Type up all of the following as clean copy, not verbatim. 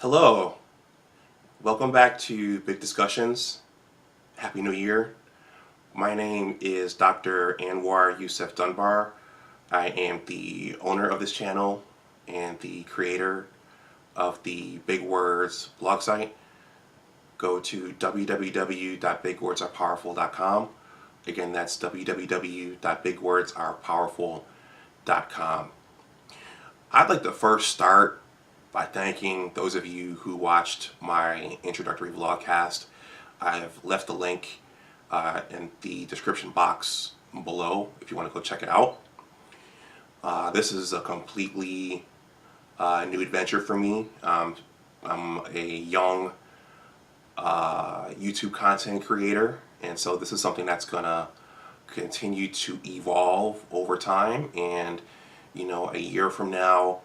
Hello, welcome back to Big Discussions. Happy New Year. My name is Dr. Anwar Youssef Dunbar. I am the owner of this channel and the creator of the Big Words blog site. Go to www.bigwordsarepowerful.com. Again, that's www.bigwordsarepowerful.com. I'd like to first start by thanking those of you who watched my introductory vlogcast. I've left the link in the description box below if you want to go check it out. This is a completely new adventure for me. I'm a young YouTube content creator, and so this is something that's gonna continue to evolve over time, and a year from now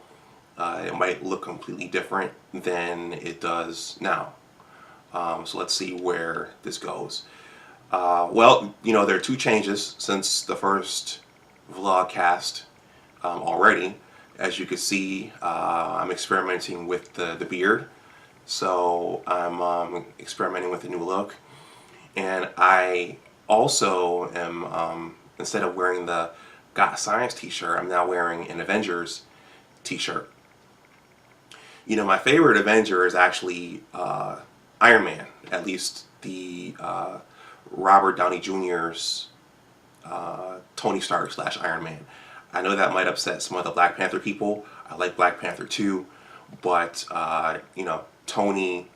it might look completely different than it does now. So let's see where this goes. Well, there are two changes since the first vlogcast already. As you can see, I'm experimenting with the beard. So I'm experimenting with a new look. And I also am, instead of wearing the Got Science t-shirt, I'm now wearing an Avengers t-shirt. My favorite Avenger is actually Iron Man, at least the Robert Downey Jr.'s Tony Stark / Iron Man. I know that might upset some of the Black Panther people. I like Black Panther too, but Tony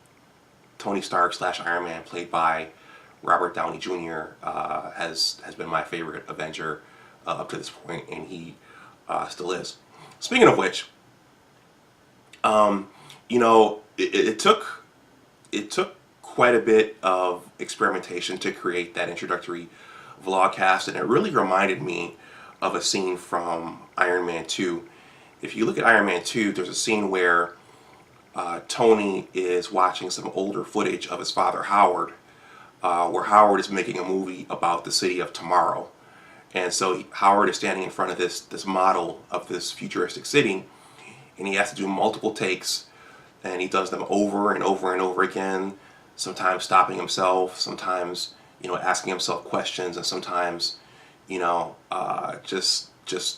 Stark / Iron Man, played by Robert Downey Jr., has been my favorite Avenger up to this point, and he still is. Speaking of which, it took quite a bit of experimentation to create that introductory vlogcast, and it really reminded me of a scene from Iron Man 2. If you look at Iron Man 2, there's a scene where Tony is watching some older footage of his father Howard, where Howard is making a movie about the city of tomorrow. And so Howard is standing in front of this model of this futuristic city, and he has to do multiple takes, and he does them over and over and over again, sometimes stopping himself, sometimes asking himself questions, and sometimes just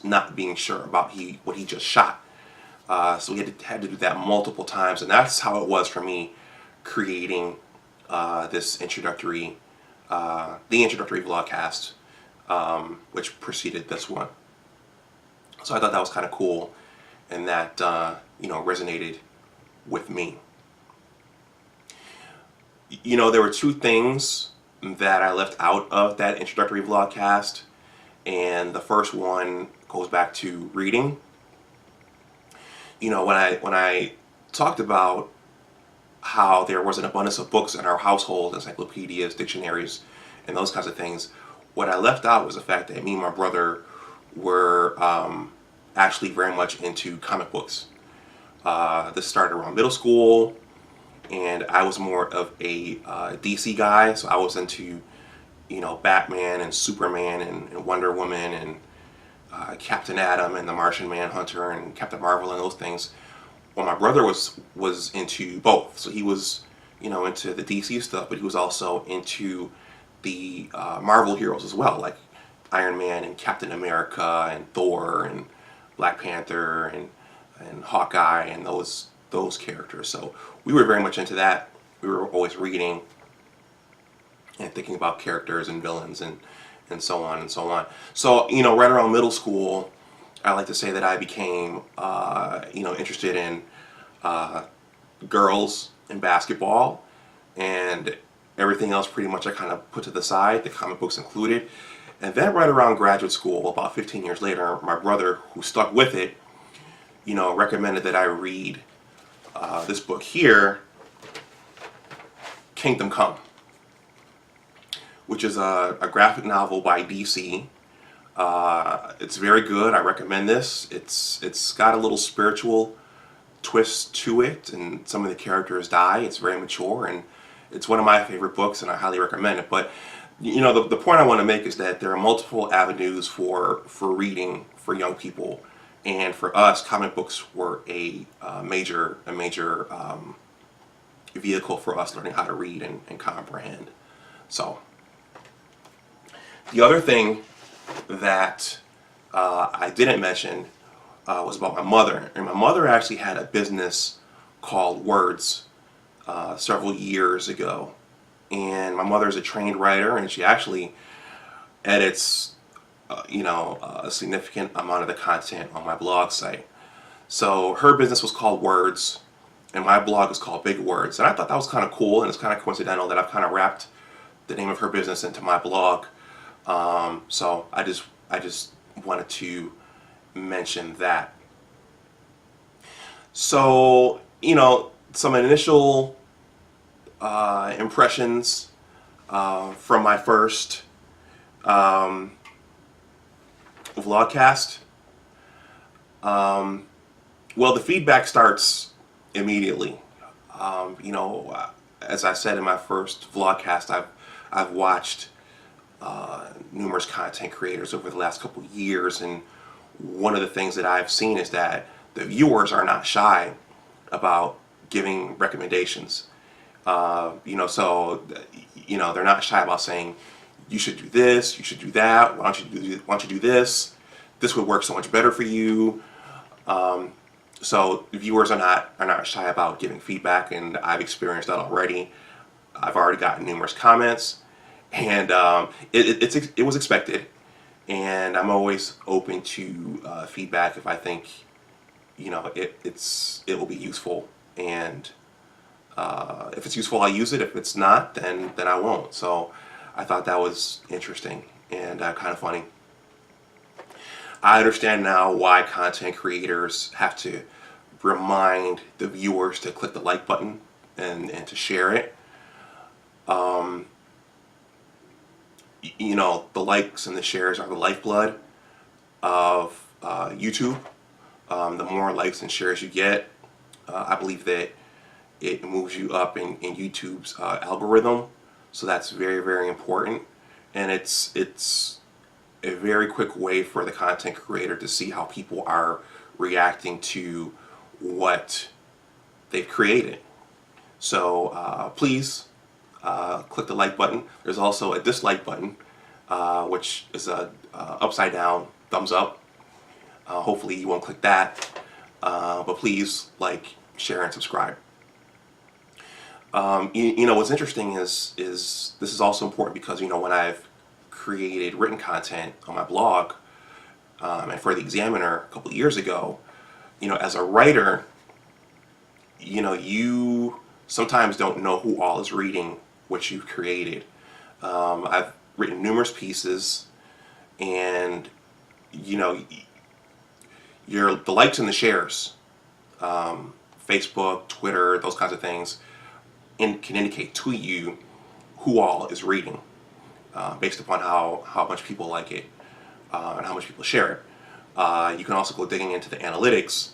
not being sure about what he just shot. So he had to do that multiple times, and that's how it was for me creating this the introductory vlogcast, which preceded this one. So I thought that was kind of cool, and that resonated with me. There were two things that I left out of that introductory vlogcast, and the first one goes back to reading. When I talked about how there was an abundance of books in our household, encyclopedias, dictionaries, and those kinds of things, what I left out was the fact that me and my brother were actually very much into comic books. This started around middle school, and I was more of a DC guy, so I was into Batman and Superman and Wonder Woman and Captain Atom and the Martian Manhunter and Captain Marvel and those things. Well, my brother was into both, so he was into the DC stuff, but he was also into the Marvel heroes as well, like Iron Man and Captain America and Thor and Black Panther and Hawkeye and those characters. So we were very much into that. We were always reading and thinking about characters and villains and so on and so on. So right around middle school, I like to say that I became interested in girls and basketball, and everything else pretty much I kind of put to the side, the comic books included. And then right around graduate school, about 15 years later, my brother, who stuck with it, recommended that I read this book here, Kingdom Come, which is a graphic novel by DC. It's very good. I recommend this. It's got a little spiritual twist to it, and some of the characters die. It's very mature, and it's one of my favorite books, and I highly recommend it. But the point I want to make is that there are multiple avenues for reading for young people, and for us, comic books were a major vehicle for us learning how to read and comprehend. So the other thing that I didn't mention was about my mother. And my mother actually had a business called Words several years ago. And my mother is a trained writer, and she actually edits, a significant amount of the content on my blog site. So her business was called Words, and my blog is called Big Words. And I thought that was kind of cool, and it's kind of coincidental that I've kind of wrapped the name of her business into my blog. So I just wanted to mention that. So, some initial impressions from my first vlogcast. Well, the feedback starts immediately. As I said in my first vlogcast, I've watched numerous content creators over the last couple of years, and one of the things that I've seen is that the viewers are not shy about giving recommendations. So they're not shy about saying, you should do this, you should do that, why don't you do this? This would work so much better for you. So viewers are not shy about giving feedback, and I've experienced that already. I've already gotten numerous comments, and it was expected. And I'm always open to feedback if I think it will be useful, and if it's useful, I'll use it. If it's not, then I won't. So I thought that was interesting and kind of funny. I understand now why content creators have to remind the viewers to click the like button and to share it. The likes and the shares are the lifeblood of YouTube. The more likes and shares you get, I believe that it moves you up in YouTube's algorithm. So that's very, very important. And it's a very quick way for the content creator to see how people are reacting to what they've created. So please click the like button. There's also a dislike button, which is a upside down thumbs up. Hopefully you won't click that, but please like, share, and subscribe. What's interesting is this is also important because when I've created written content on my blog and for the Examiner a couple of years ago, as a writer, you sometimes don't know who all is reading what you've created. I've written numerous pieces, and the likes and the shares, Facebook, Twitter, those kinds of things, can indicate to you who all is reading, based upon how much people like it and how much people share it. You can also go digging into the analytics,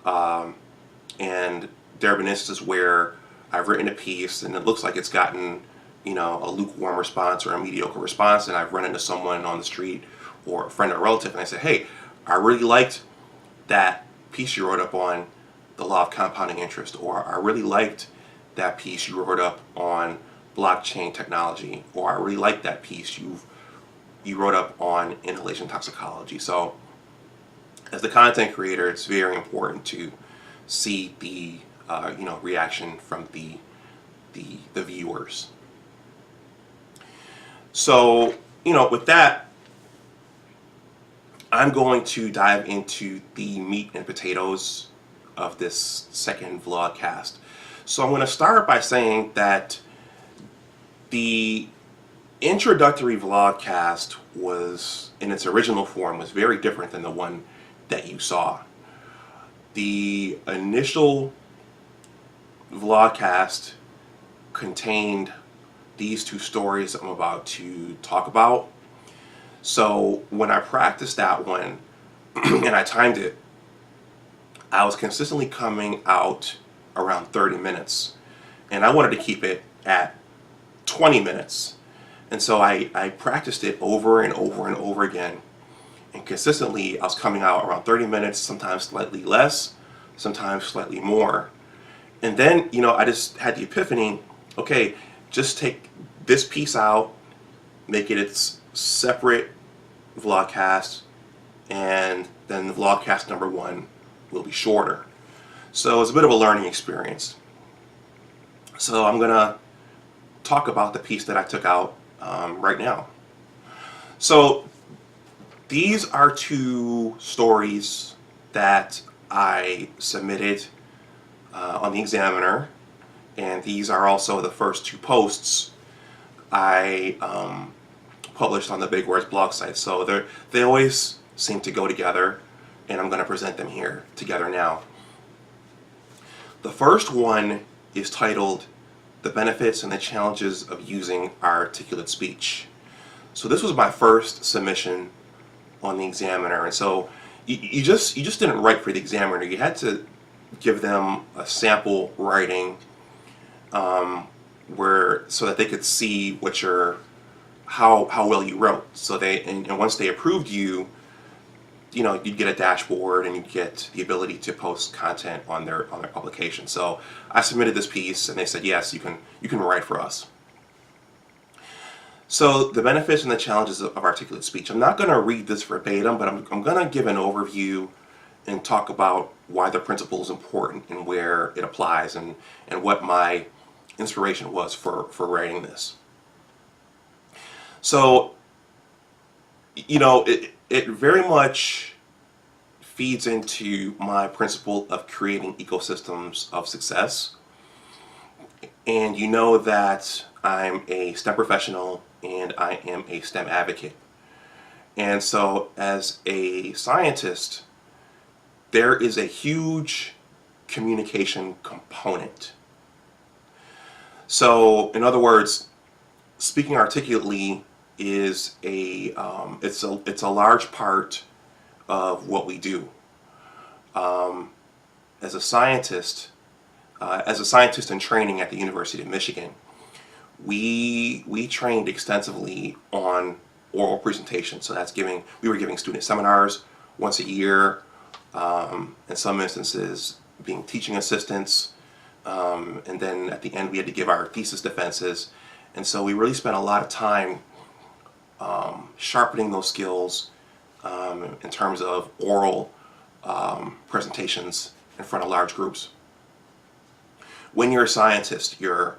and there have been instances where I've written a piece and it looks like it's gotten a lukewarm response or a mediocre response, and I've run into someone on the street or a friend or a relative and I say, hey, I really liked that piece you wrote up on the law of compounding interest, or I really liked that piece you wrote up on blockchain technology, or I really liked that piece you wrote up on inhalation toxicology. So as the content creator, it's very important to see the reaction from the viewers. So with that, I'm going to dive into the meat and potatoes of this second vlogcast. So I'm going to start by saying that the introductory vlogcast was, in its original form, was very different than the one that you saw. The initial vlogcast contained these two stories I'm about to talk about. So when I practiced that one and I timed it, I was consistently coming out around 30 minutes, and I wanted to keep it at 20 minutes. And so I practiced it over and over and over again, and consistently I was coming out around 30 minutes, sometimes slightly less, sometimes slightly more. And then, I just had the epiphany, okay, just take this piece out, make it its separate vlogcast, and then the vlogcast number 1 will be shorter. So it's a bit of a learning experience. So I'm going to talk about the piece that I took out right now. So these are 2 stories that I submitted on the Examiner, and these are also the first 2 posts I published on the Big Words blog site. So they always seem to go together, and I'm going to present them here together now. The first one is titled "The Benefits and the Challenges of Using Articulate Speech." So this was my first submission on the Examiner, and so you just didn't write for the Examiner. You had to give them a sample writing so that they could see how well you wrote. So and once they approved you, you'd get a dashboard and you'd get the ability to post content on their publication. So I submitted this piece and they said, yes, you can write for us. So the benefits and the challenges of articulate speech. I'm not going to read this verbatim, but I'm going to give an overview and talk about why the principle is important and where it applies, and what my inspiration was for writing this. So, it very much feeds into my principle of creating ecosystems of success. And you know that I'm a STEM professional and I am a STEM advocate. And so as a scientist, there is a huge communication component. So in other words, speaking articulately is it's a large part of what we do. As a scientist in training at the University of Michigan, we trained extensively on oral presentation. So we were giving student seminars once a year, in some instances being teaching assistants, and then at the end we had to give our thesis defenses. And so we really spent a lot of time sharpening those skills in terms of oral presentations in front of large groups. When you're a scientist, you're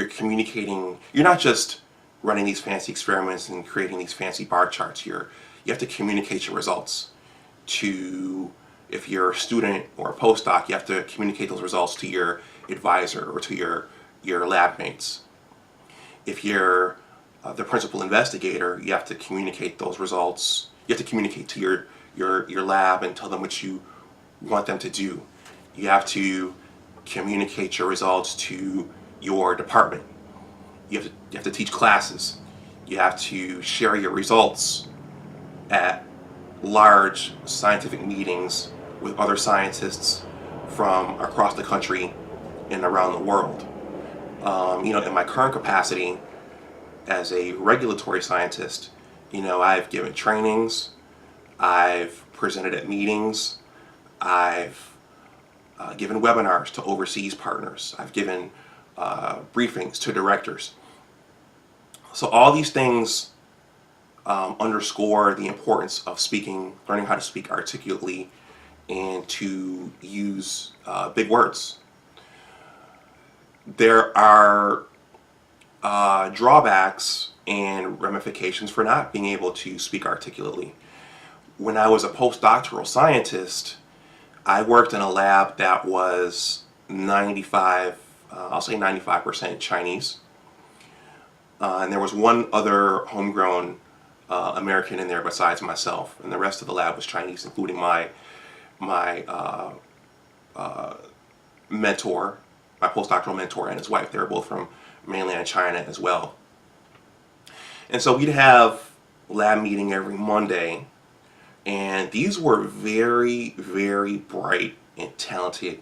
communicating. You're not just running these fancy experiments and creating these fancy bar charts. You have to communicate your results to, if you're a student or a postdoc, you have to communicate those results to your advisor or to your lab mates. If you're the principal investigator, you have to communicate those results. You have to communicate to your lab and tell them what you want them to do. You have to communicate your results to your department. You have to teach classes. You have to share your results at large scientific meetings with other scientists from across the country and around the world. In my current capacity as a regulatory scientist, I've given trainings, I've presented at meetings, I've given webinars to overseas partners, I've given briefings to directors. So all these things underscore the importance of learning how to speak articulately and to use big words. There are drawbacks and ramifications for not being able to speak articulately. When I was a postdoctoral scientist, I worked in a lab that was 95% Chinese. And there was one other homegrown American in there besides myself, and the rest of the lab was Chinese, including my mentor, my postdoctoral mentor, and his wife. They were both from mainland China as well. And so we'd have lab meeting every Monday, and these were very, very bright and talented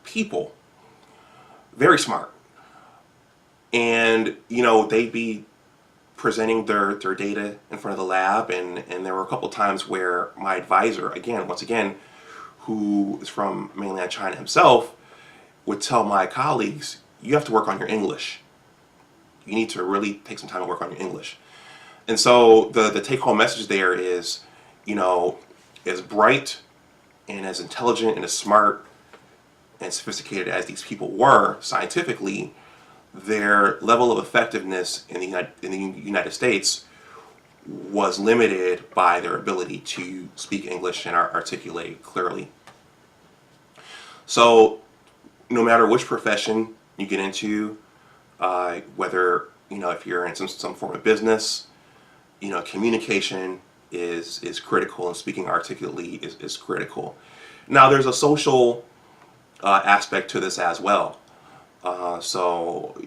people, very smart. And they'd be presenting their data in front of the lab, and there were a couple times where my advisor, once again, who is from mainland China himself, would tell my colleagues, you have to work on your English. You need to really take some time to work on your English. And so the take-home message there is, as bright and as intelligent and as smart and sophisticated as these people were scientifically, their level of effectiveness in the United States was limited by their ability to speak English and articulate clearly. So no matter which profession you get into, whether if you're in some form of business, communication is critical, and speaking articulately is critical. Now there's a social aspect to this as well. So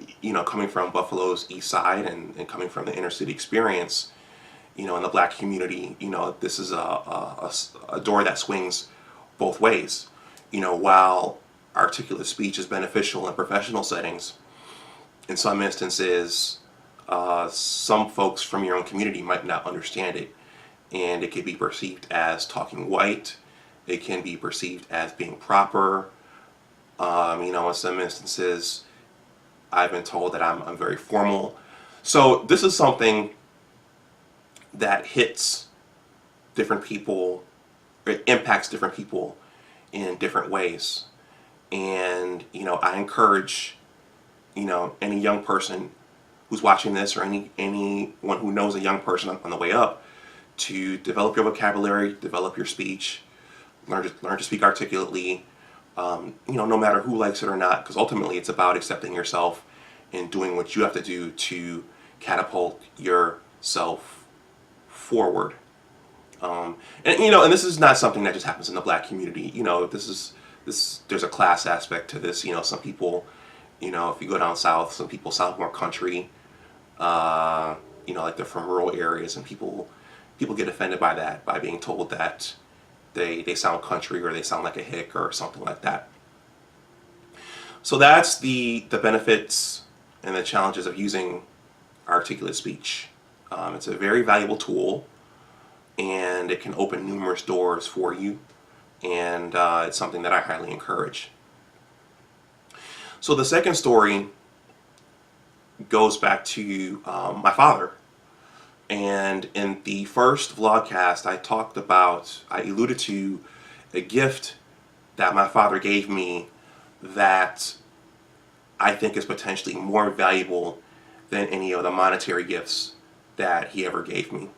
coming from Buffalo's east side and coming from the inner city experience, in the black community, this is a door that swings both ways. While articulate speech is beneficial in professional settings, in some instances, some folks from your own community might not understand it, and it can be perceived as talking white. It can be perceived as being proper. In some instances, I've been told that I'm very formal. So this is something that hits different people, it impacts different people in different ways. And, I encourage, any young person who's watching this, or anyone who knows a young person on the way up, to develop your vocabulary, develop your speech, learn to speak articulately, no matter who likes it or not, because ultimately it's about accepting yourself and doing what you have to do to catapult yourself forward. And this is not something that just happens in the black community. There's a class aspect to this. Some people, if you go down south, some people sound more country, like they're from rural areas, and people get offended by that, by being told that they sound country, or they sound like a hick or something like that. So that's the benefits and the challenges of using articulate speech. It's a very valuable tool, and it can open numerous doors for you, and it's something that I highly encourage. So the second story goes back to my father. And in the first vlogcast, I alluded to a gift that my father gave me that I think is potentially more valuable than any of the monetary gifts that he ever gave me.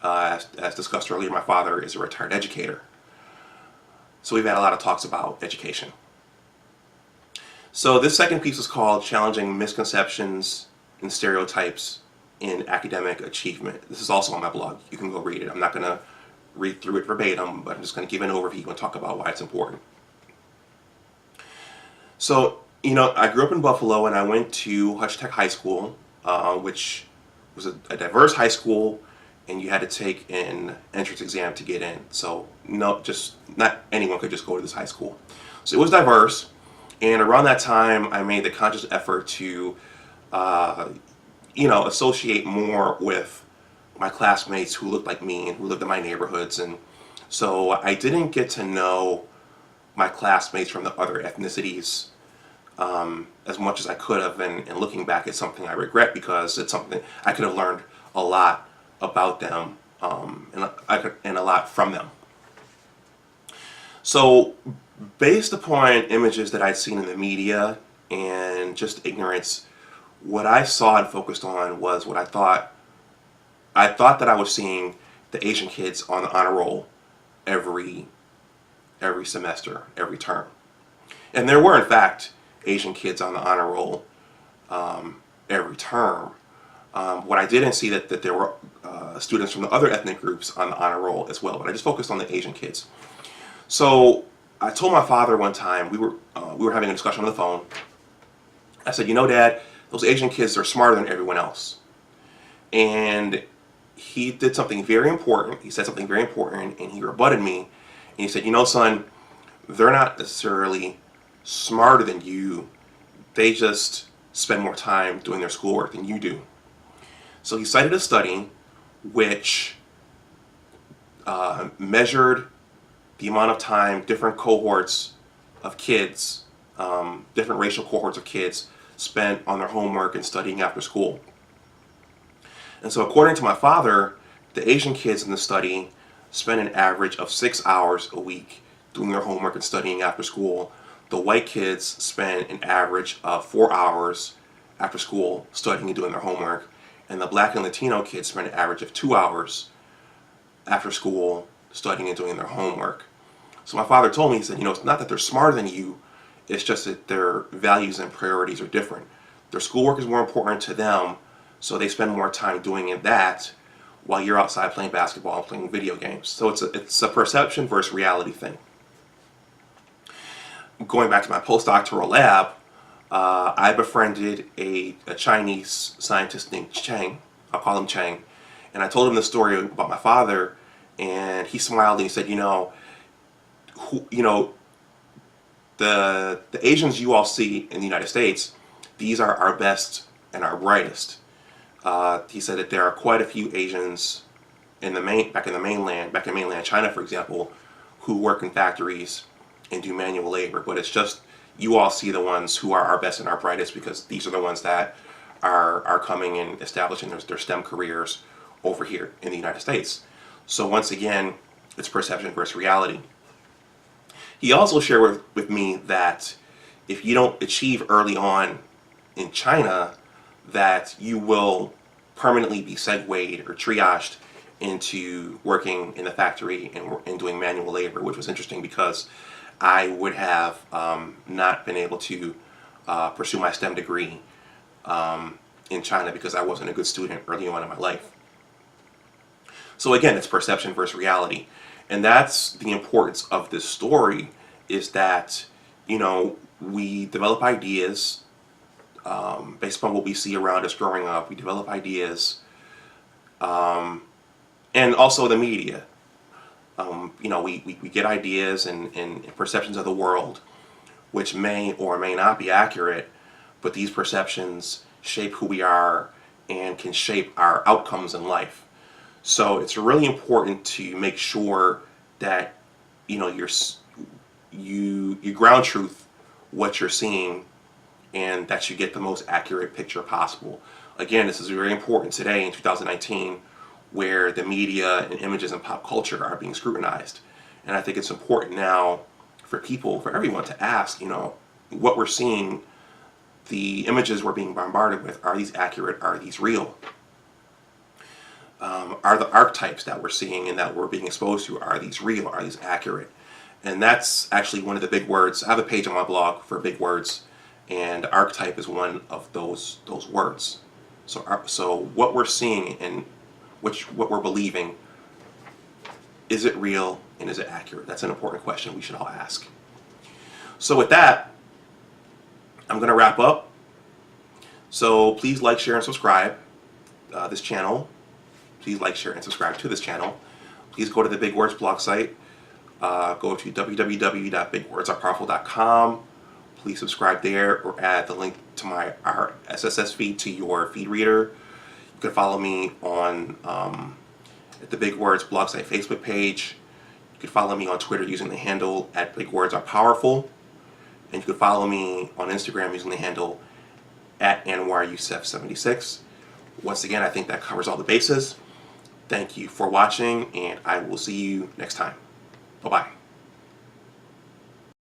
As discussed earlier, my father is a retired educator. So we've had a lot of talks about education. So this second piece is called Challenging Misconceptions and Stereotypes in Academic Achievement. This is also on my blog. You can go read it. I'm not going to read through it verbatim, but I'm just going to give an overview and talk about why it's important. So, I grew up in Buffalo, and I went to Hutch Tech High School, which was a diverse high school, and you had to take an entrance exam to get in. So not anyone could just go to this high school. So it was diverse, and around that time, I made the conscious effort to associate more with my classmates who looked like me and who lived in my neighborhoods. And so I didn't get to know my classmates from the other ethnicities as much as I could have. And looking back, it's something I regret, because it's something I could have learned a lot about them and a lot from them. So based upon images that I'd seen in the media and just ignorance, what I saw and focused on was what I thought that I was seeing the Asian kids on the honor roll every semester, every term. And there were, in fact, Asian kids on the honor roll every term. What I didn't see that there were students from the other ethnic groups on the honor roll as well, but I just focused on the Asian kids. So I told my father one time, we were having a discussion on the phone. I said, Dad, those Asian kids are smarter than everyone else. And he did something very important. He said something very important, and he rebutted me. And he said, son, they're not necessarily smarter than you. They just spend more time doing their schoolwork than you do. So he cited a study which measured the amount of time different cohorts of kids different racial cohorts of kids spent on their homework and studying after school. And so according to my father, the Asian kids in the study spend an average of 6 hours a week doing their homework and studying after school. The white kids spend an average of 4 hours after school studying and doing their homework. And the black and Latino kids spend an average of 2 hours after school studying and doing their homework. So my father told me, he said, it's not that they're smarter than you, it's just that their values and priorities are different. Their schoolwork is more important to them, so they spend more time doing that while you're outside playing basketball and playing video games. So it's a perception versus reality thing. Going back to my postdoctoral lab, I befriended a Chinese scientist named Chang. I'll call him Chang. And I told him the story about my father, and he smiled and he said, the Asians you all see in the United States, these are our best and our brightest. He said that there are quite a few Asians back in mainland China, for example, who work in factories and do manual labor. But it's just you all see the ones who are our best and our brightest because these are the ones that are coming and establishing their STEM careers over here in the United States. So once again, it's perception versus reality. He also shared with me that if you don't achieve early on in China, that you will permanently be segued or triaged into working in the factory and doing manual labor, which was interesting because I would have not been able to pursue my STEM degree in China because I wasn't a good student early on in my life. So again, it's perception versus reality. And that's the importance of this story, is that, we develop ideas based upon what we see around us growing up. We develop ideas, and also the media. We get ideas and perceptions of the world, which may or may not be accurate, but these perceptions shape who we are and can shape our outcomes in life. So it's really important to make sure that you ground truth what you're seeing, and that you get the most accurate picture possible. Again, this is very important today in 2019, where the media and images and pop culture are being scrutinized. And I think it's important now for everyone to ask, what we're seeing, the images we're being bombarded with, are these accurate? Are these real? Are the archetypes that we're seeing and that we're being exposed to, are these real? Are these accurate? And that's actually one of the big words. I have a page on my blog for big words, and archetype is one of those words. So what we're seeing and what we're believing, is it real and is it accurate? That's an important question we should all ask. So with that, I'm going to wrap up. So please like, share, and subscribe this channel. Please like, share, and subscribe to this channel. Please go to the Big Words blog site. Go to www.bigwordsarepowerful.com. Please subscribe there or add the link to our RSS feed to your feed reader. You can follow me on at the Big Words blog site Facebook page. You can follow me on Twitter using the handle @BigWordsArePowerful. And you can follow me on Instagram using the handle @AnwarYoussef76. Once again, I think that covers all the bases. Thank you for watching, and I will see you next time. Bye-bye.